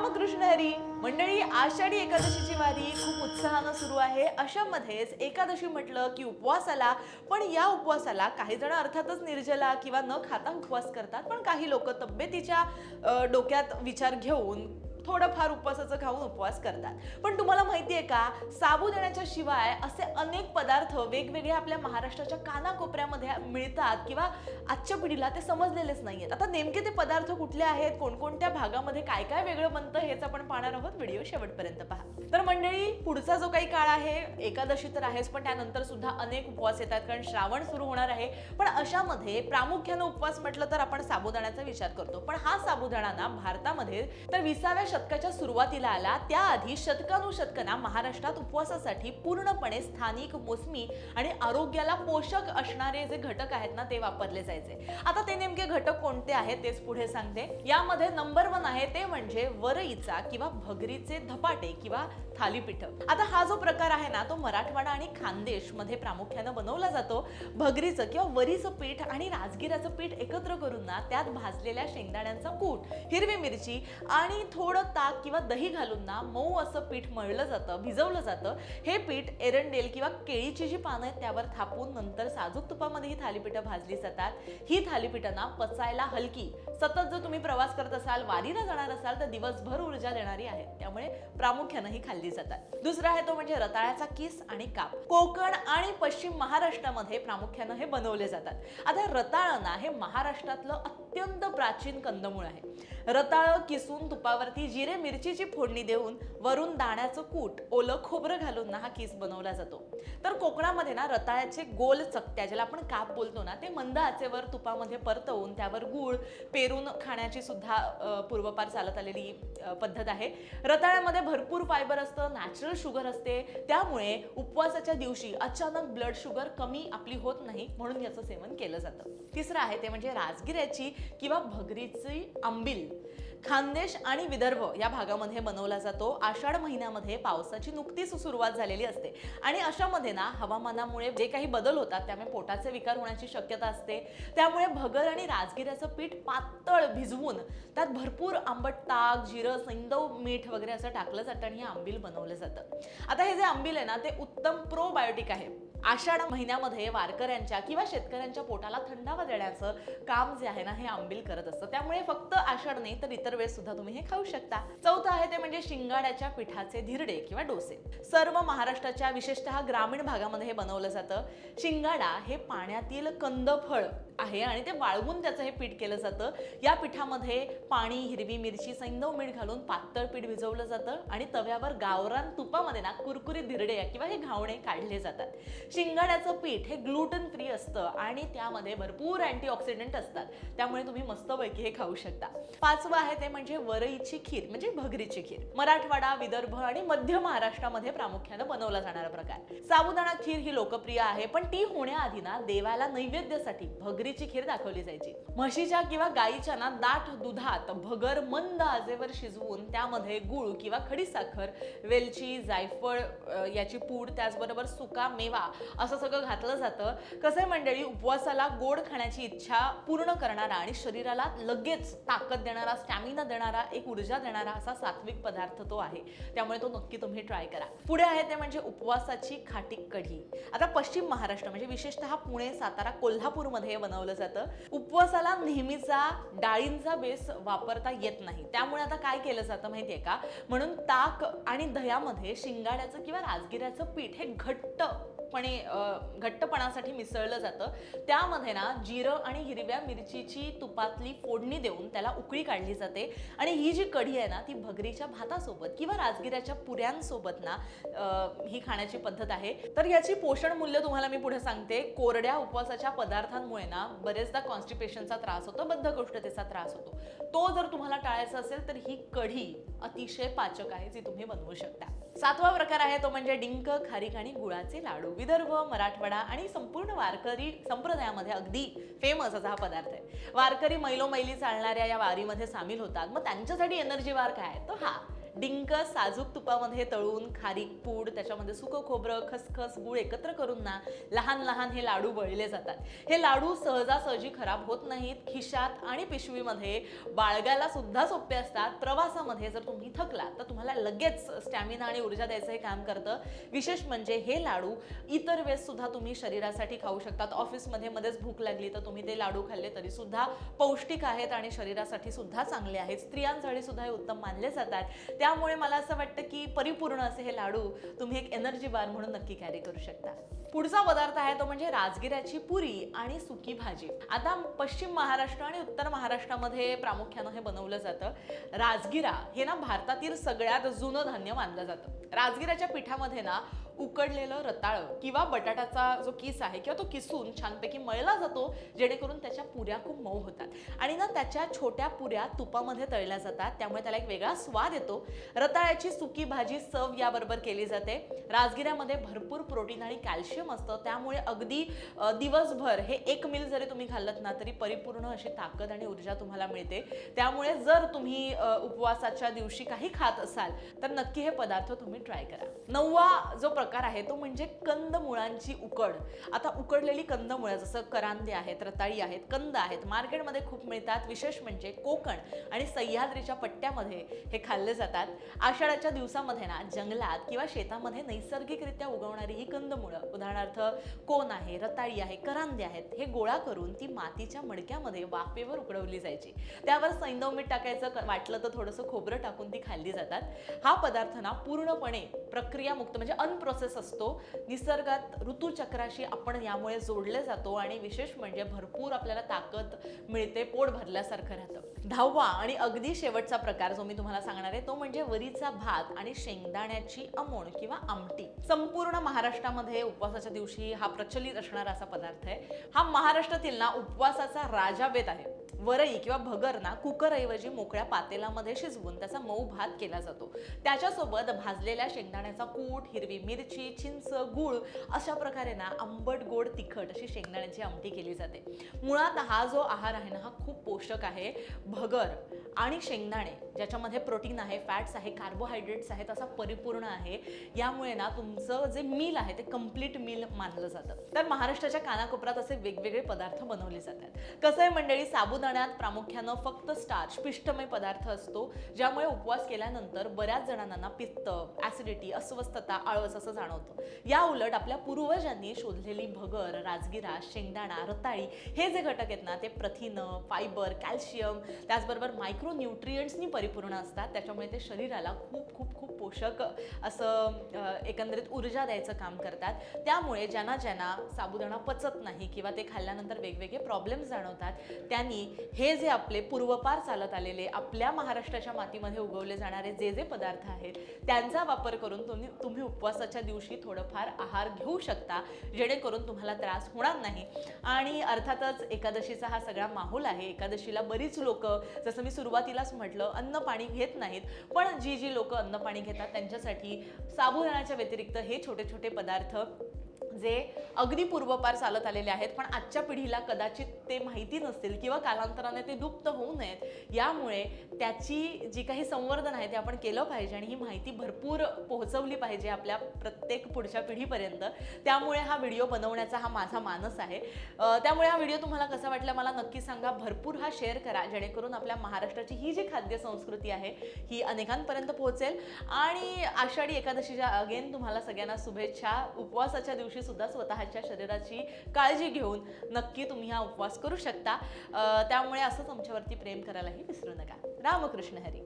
रामकृष्ण हरी मंडळी, आषाढी एकादशीची वारी खूप उत्साहानं सुरू आहे. अशामध्येच एकादशी म्हटलं की उपवासाला, पण या उपवासाला काही जण अर्थातच निर्जला किंवा न खाता उपवास करतात, पण काही लोक तब्येतीच्या डोक्यात विचार घेऊन थोडंफार उपवासाचं खाऊन उपवास करतात. पण तुम्हाला माहिती आहे का, साबुदाण्याच्या शिवाय असे अनेक पदार्थ वेगवेगळ्या आपल्या महाराष्ट्राच्या कानाकोपऱ्यामध्ये मिळतात किंवा आजच्या पिढीला ते समजलेलेच नाहीयेत. आता नेमके ते पदार्थ कुठले आहेत, कोणकोणत्या भागामध्ये काय काय वेगळं बनतं हेच आपण पाहणार आहोत. व्हिडिओ शेवटपर्यंत पहा. तर मंडळी, पुढचा जो काही काळ आहे, एकादशी तर आहेच, पण त्यानंतर सुद्धा अनेक उपवास येतात, कारण श्रावण सुरू होणार आहे. पण अशामध्ये प्रामुख्याने उपवास म्हटलं तर आपण साबुदाण्याचा विचार करतो. पण हा साबुदाणा ना भारतामध्ये तर 20व्या शतकाच्या सुरुवातीला आला. त्याआधी शतकानुशतकांना महाराष्ट्रात उपवासासाठी पूर्णपणे स्थानिक, मोसमी आणि आरोग्याला पोषक असणारे जे घटक आहेत ना, ते वापरले जायचे. आता ते नेमके घटक कोणते आहेत तेच पुढे सांगते. यामध्ये नंबर 1 आहे ते म्हणजे वरईचा किंवा भगरीचे धपाटे किंवा थालीपीठ. आता हा जो प्रकार आहे ना, तो मराठवाडा आणि खानदेश मध्ये प्रामुख्याने बनवला जातो. भगरीचं किंवा वरीचं पीठ आणि राजगिराचं पीठ एकत्र करून ना, त्यात भाजलेल्या शेंगदाण्यांचा कूट, हिरवी मिरची आणि थोडं ताक किंवा दही घालून ना मऊ असं पीठ मळलं जातं, भिजवलं जातं. हे पीठ एरंडेल किंवा केळीची जी पानं आहेत त्यावर थापून नंतर साजूक तुपामध्ये ही थालीपीठं भाजली जातात. ही थालीपीठं ना पचायला हलकी, सतत जर तुम्ही प्रवास करत असाल, वारीला जाणार असाल तर दिवसभर ऊर्जा देणारी आहेत. त्यामुळे प्रामुख्याने ही खाल्ली जातात. दुसरा आहे तो म्हणजे रताळ्याचा किस आणि काप. कोकण आणि पश्चिम महाराष्ट्रामध्ये प्रामुख्याने हे बनवले जातात. आता रताळं ना हे महाराष्ट्रातलं अत्यंत प्राचीन कंदमूळ आहे. रताळं किसून तुपावरती जिरे मिरचीची फोडणी देऊन वरून दाण्याचं कूट, ओलं खोबरं घालून ना हा किस बनवला जातो. तर कोकणामध्ये ना रताळ्याचे गोल चकत्या, ज्याला आपण काप बोलतो ना, ते मंद आचेवर तुपामध्ये परतवून त्यावर गूळ पेरून खाण्याची सुद्धा पूर्वपार चालत आलेली पद्धत आहे. रताळ्यामध्ये भरपूर फायबर असतं, नॅचरल शुगर असते, त्यामुळे उपवासाच्या दिवशी अचानक ब्लड शुगर कमी आपली होत नाही, म्हणून याचं सेवन केलं जातं. तिसरं आहे ते म्हणजे राजगिऱ्याची किंवा भगरीची आंबील. खानदेश आणि विदर्भ या भागामध्ये बनवला जातो. आषाढ महिन्यामध्ये पावसाची नुकतीच सुरुवात झालेली असते आणि अशामध्ये ना हवामानामुळे जे काही बदल होतात त्यामुळे पोटाचे विकार होण्याची शक्यता असते. त्यामुळे भगर आणि राजगिऱ्याचं पीठ पातळ भिजवून त्यात भरपूर आंबट ताक, जिरं, सैंधव, मीठ वगैरे असं टाकलं जातं आणि हे आंबील बनवलं जातं. आता हे जे आंबील आहे ना, ते उत्तम प्रोबायोटिक आहे. आषाढ महिन्यामध्ये वारकऱ्यांच्या किंवा शेतकऱ्यांच्या पोटाला थंडावा देण्याचं काम जे आहे ना, हे आंबील करत असतं. त्यामुळे फक्त आषाढ नाही तर इतर वेळेस सुद्धा तुम्ही हे खाऊ शकता. चौथं आहे ते म्हणजे शिंगाड्याच्या पिठाचे धिरडे किंवा डोसे. सर्व महाराष्ट्राच्या विशेषतः ग्रामीण भागामध्ये हे बनवलं जातं. शिंगाडा हे पाण्यातील कंदफळ आहे आणि ते वाळवून त्याचं हे पीठ केलं जातं. या पिठामध्ये पाणी, हिरवी मिरची, सैंधव मीठ घालून पातळ पीठ भिजवलं जातं आणि तव्यावर गावरान तुपामध्ये ना कुरकुरीत धिरडे किंवा हे घावणे काढले जातात. शिंगाड्याचं पीठ हे ग्लुटन फ्री असतं आणि त्यामध्ये भरपूर अँटीऑक्सिडंट असतात, त्यामुळे तुम्ही मस्तपैकी हे खाऊ शकता. पाचवं आहे ते म्हणजे वरईची खीर म्हणजे भगरीची खीर. मराठवाडा, विदर्भ आणि मध्य महाराष्ट्रामध्ये प्रामुख्याने बनवला जाणारा प्रकार. साबुदाणा खीर ही लोकप्रिय आहे, पण ती होण्याआधी ना देवाला नैवेद्यासाठी भगरीची खीर दाखवली जायची. म्हशीच्या किंवा गाईच्या ना दाट दुधात भगर मंद आचेवर शिजवून त्यामध्ये गूळ किंवा खडीसाखर, वेलची, जायफळ याची पूड, त्याचबरोबर सुका मेवा असं सगळं घातलं जातं. कसं मंडळी, उपवासाला गोड खाण्याची इच्छा पूर्ण करणारा आणि शरीराला लगेच ताकद देणारा, स्टॅमिना देणारा, एक ऊर्जा देणारा असा सात्विक पदार्थ तो आहे. त्यामुळे तो नक्की तुम्ही ट्राय करा. पुढे आहे ते म्हणजे उपवासाची खाटी कढी. आता पश्चिम महाराष्ट्र म्हणजे विशेषतः पुणे, सातारा, कोल्हापूरमध्ये बनवलं जातं. उपवासाला नेहमीचा डाळींचा बेस वापरता येत नाही, त्यामुळे आता काय केलं जातं माहितीये का, म्हणून ताक आणि दह्यामध्ये शिंगाड्याचं किंवा राजगिऱ्याचं पीठ हे घट्टपणासाठी मिसळलं जातं. त्यामध्ये ना जिरं आणि हिरव्या मिरचीची तुपातली फोडणी देऊन त्याला उकळी काढली जाते आणि ही जी कढी आहे ना, ती भगरीच्या भातासोबत किंवा राजगिऱ्याच्या पुऱ्यांसोबत ना ही खाण्याची पद्धत आहे. तर याची पोषण मूल्य तुम्हाला मी पुढे सांगते. कोरड्या उपवासाच्या पदार्थांमुळे ना बरेचदा कॉन्स्टिपेशनचा त्रास होतो, बद्धकोष्ठतेचा त्रास होतो. तो जर तुम्हाला टाळायचा असेल तर ही कढी अतिशय पाचक आहे, जी तुम्ही बनवू शकता. सातवा प्रकार आहे तो म्हणजे डिंक, खारीक आणि गुळाचे लाडू. विदर्भ, मराठवाडा आणि संपूर्ण वारकरी संप्रदायामध्ये अगदी फेमस असा हा पदार्थ आहे. वारकरी मैलोमैली चालणाऱ्या या वारीमध्ये सामील होतात. मग त्यांच्यासाठी एनर्जी बार काय, तो हा डिंक साजूक तुपामध्ये तळून खारीक पूड, त्याच्यामध्ये सुकं खोबरं, खसखस, गूळ एकत्र करून ना लहान लहान हे लाडू वळले जातात. हे लाडू सहजासहजी खराब होत नाहीत. खिशात आणि पिशवीमध्ये बाळगायला सुद्धा सोपे असतात. प्रवासामध्ये जर तुम्ही थकला तर तुम्हाला लगेच स्टॅमिना आणि ऊर्जा द्यायचं हे काम करतं. विशेष म्हणजे हे लाडू इतर वेळेस सुद्धा तुम्ही शरीरासाठी खाऊ शकतात. ऑफिसमध्ये मध्येच भूक लागली तर तुम्ही ते लाडू खाल्ले तरी सुद्धा पौष्टिक आहेत आणि शरीरासाठी सुद्धा चांगले आहेत. स्त्रियांसाठी सुद्धा हे उत्तम मानले जातात. त्यामुळे मला असं वाटतं की परिपूर्ण असे हे लाडू तुम्ही एक एनर्जी बार म्हणून नक्की कॅरी करू शकता. पुढचा पदार्थ आहे तो म्हणजे राजगिऱ्याची पुरी आणि सुकी भाजी. आता पश्चिम महाराष्ट्र आणि उत्तर महाराष्ट्रामध्ये प्रामुख्यानं हे बनवलं जातं. राजगिरा हे ना भारतातील सगळ्यात जुनं धान्य मानलं जातं. राजगिऱ्याच्या पिठामध्ये ना उकडलेलं रताळं किंवा बटाट्याचा जो किस आहे किंवा तो किसून छानपैकी मळला जातो, जेणेकरून त्याच्या पुऱ्या खूप मऊ होतात आणि ना त्याच्या छोट्या पुऱ्या तुपामध्ये तळल्या जातात. त्यामुळे त्याला एक वेगळा स्वाद येतो. रताळ्याची सुकी भाजी सर्व याबरोबर केली जाते. राजगिऱ्यामध्ये भरपूर प्रोटीन आणि कॅल्शियम असतं. त्यामुळे अगदी दिवसभर हे एक मील जरी तुम्ही खाल्लत ना तरी परिपूर्ण अशी ताकद आणि ऊर्जा तुम्हाला मिळते. त्यामुळे जर तुम्ही उपवासाच्या दिवशी काही खात असाल तर नक्की हे पदार्थ तुम्ही ट्राय करा. 9वा जो प्रकार आहे तो म्हणजे कंदमुळांची उकड. आता उकडलेली कंदमुळं जसं करांदे आहेत, रताळी आहेत, कंद आहेत, मार्केटमध्ये खूप मिळतात. विशेष म्हणजे कोकण आणि सह्याद्रीच्या पट्ट्यामध्ये हे खाल्ले जातात. आषाढाच्या दिवसामध्ये ना जंगलात किंवा शेतामध्ये नैसर्गिकरित्या उगवणारी ही कंदमुळं, उदाहरणार्थ कोण आहे, रताळी आहे, करांदे आहेत, हे गोळा करून ती मातीच्या मडक्यामध्ये वाफेवर उकडवली जायची. त्यावर सैंधव मीठ टाकायचं, वाटलं तर थोडंसं खोबरं टाकून ती खाल्ली जातात. हा पदार्थ ना पूर्णपणे प्रक्रियामुक्त म्हणजे अनप्रोसेस असतो. निसर्गात ऋतुचक्राशी आपण यामुळे जोडले जातो आणि विशेष म्हणजे भरपूर आपल्याला ताकद मिळते, पोट भरल्यासारखं राहतं. 10वा आणि अगदी शेवटचा प्रकार जो मी तुम्हाला सांगणार आहे तो म्हणजे वरीचा भात आणि शेंगदाण्याची आमोण किंवा आमटी. संपूर्ण महाराष्ट्रामध्ये उपवासाच्या दिवशी हा प्रचलित असणारा असा पदार्थ आहे. हा महाराष्ट्रातील ना उपवासाचा राजा बेत आहे. वरई किंवा भगर ना कुकरऐवजी मोकळ्या पातेलामध्ये शिजवून त्याचा मऊ भात केला जातो. त्याच्यासोबत भाजलेल्या शेंगदाण्याचा कूट, हिरवी मिरची, चिंच, गूळ अशा प्रकारे ना आंबट गोड तिखट अशी शेंगदाण्याची आमटी केली जाते. मुळात हा जो आहार आहे ना हा खूप पोषक आहे. भगर आणि शेंगदाणे ज्याच्यामध्ये प्रोटीन आहे, फॅट्स आहे, कार्बोहायड्रेट्स आहेत, असा परिपूर्ण आहे. यामुळे ना तुमचं जे मील आहे ते कम्प्लीट मील मानलं जातं. तर महाराष्ट्राच्या कानाकोपऱ्यात असे वेगवेगळे पदार्थ बनवले जातात. कसं आहे मंडळी, साबुदाण्यात प्रामुख्यानं फक्त स्टार्च, पिष्टमय पदार्थ असतो, ज्यामुळे उपवास केल्यानंतर बऱ्याच जणांना पित्त, ऍसिडिटी, अस्वस्थता, आळस असं जाणवतं. या उलट आपल्या पूर्वजांनी शोधलेली भगर, राजगिरा, शेंगदाणा, रताळी हे जे घटक आहेत ना ते प्रथिनं, फायबर, कॅल्शियम त्याचबरोबर मायक्रो न्यूट्रिएंट्सनी परिपूर्ण असतात. त्याच्यामुळे ते शरीराला खूप खूप खूप पोषक असं एकंदरीत ऊर्जा द्यायचं काम करतात. त्यामुळे ज्यांना साबुदाणा पचत नाही किंवा ते खाल्ल्यानंतर वेगवेगळे प्रॉब्लेम्स जाणवतात त्यांनी हे जे आपले पूर्वपार चालत आलेले आपल्या महाराष्ट्राच्या मातीमध्ये उगवले जाणारे जे जे पदार्थ आहेत त्यांचा वापर करून तुम्ही उपवासाच्या दिवशी थोडंफार आहार घेऊ शकता, जेणेकरून तुम्हाला त्रास होणार नाही. आणि अर्थातच एकादशीचा हा सगळा माहोल आहे. एकादशीला बरीच लोक, जसं मी सुरुवातीलाच म्हटलं, अन्न पाणी घेत नाहीत, पण जी लोक अन्न पाणी घेतात त्यांच्यासाठी साबुदाण्याच्या व्यतिरिक्त हे छोटे छोटे पदार्थ जे अगदी पूर्वपार चालत आलेले आहेत पण आजच्या पिढीला कदाचित ते माहिती नसतील किंवा कालांतराने ते लुप्त होऊ नयेत, यामुळे त्याची जी काही संवर्धन आहे ते आपण केलं पाहिजे आणि ही माहिती भरपूर पोहोचवली पाहिजे आपल्या प्रत्येक पुढच्या पिढीपर्यंत. त्यामुळे हा व्हिडिओ बनवण्याचा हा माझा मानस आहे. त्यामुळे हा व्हिडिओ तुम्हाला कसा वाटला मला नक्की सांगा. भरपूर हा शेअर करा, जेणेकरून आपल्या महाराष्ट्राची ही जी खाद्य संस्कृती आहे ही अनेकांपर्यंत पोहोचेल. आणि आषाढी एकादशीच्या अगेन तुम्हाला सगळ्यांना शुभेच्छा. उपवासाच्या दिवशी सुद्धा स्वतःच्या शरीराची काळजी घेऊन नक्की तुम्ही हा उपवास करू शकता. त्यामुळे असंच आमच्यावरती प्रेम करायलाही विसरू नका. रामकृष्ण हरी.